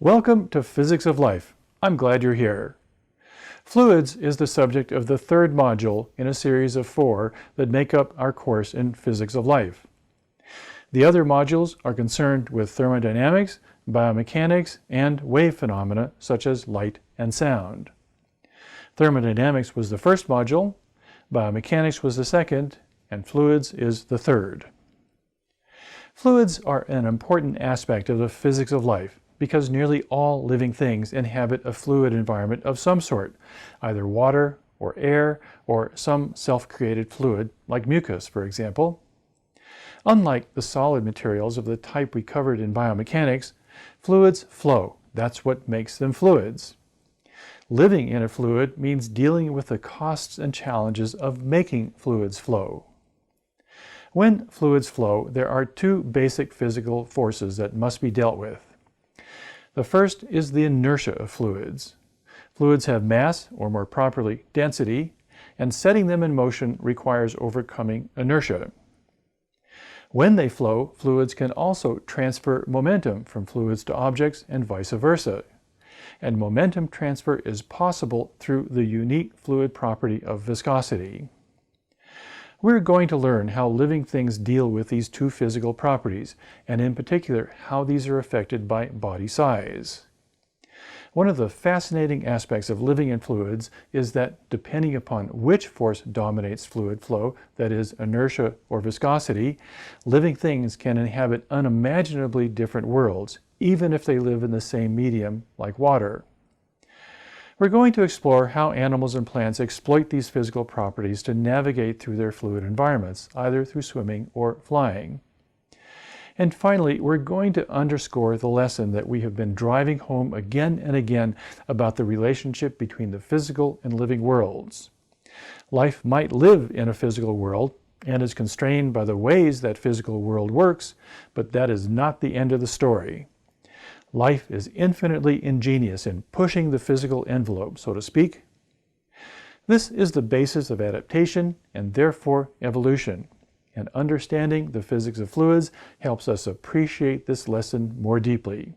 Welcome to Physics of Life. I'm glad you're here. Fluids is the subject of the third module in a series of 4 that make up our course in Physics of Life. The other modules are concerned with thermodynamics, biomechanics, and wave phenomena such as light and sound. Thermodynamics was the first module, biomechanics was the second, and fluids is the third. Fluids are an important aspect of the physics of life because nearly all living things inhabit a fluid environment of some sort, either water or air or some self-created fluid like mucus, for example. Unlike the solid materials of the type we covered in biomechanics, fluids flow. That's what makes them fluids. Living in a fluid means dealing with the costs and challenges of making fluids flow. When fluids flow, there are 2 basic physical forces that must be dealt with. The first is the inertia of fluids. Fluids have mass, or more properly, density, and setting them in motion requires overcoming inertia. When they flow, fluids can also transfer momentum from fluids to objects and vice versa. And momentum transfer is possible through the unique fluid property of viscosity. We're going to learn how living things deal with these 2 physical properties, and in particular, how these are affected by body size. One of the fascinating aspects of living in fluids is that depending upon which force dominates fluid flow, that is, inertia or viscosity, living things can inhabit unimaginably different worlds, even if they live in the same medium, like water. We're going to explore how animals and plants exploit these physical properties to navigate through their fluid environments, either through swimming or flying. And finally, we're going to underscore the lesson that we have been driving home again and again about the relationship between the physical and living worlds. Life might live in a physical world and is constrained by the ways that physical world works, but that is not the end of the story. Life is infinitely ingenious in pushing the physical envelope, so to speak. This is the basis of adaptation and therefore evolution. And understanding the physics of fluids helps us appreciate this lesson more deeply.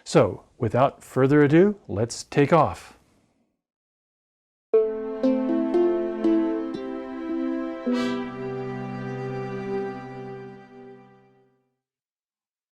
So, without further ado, let's take off.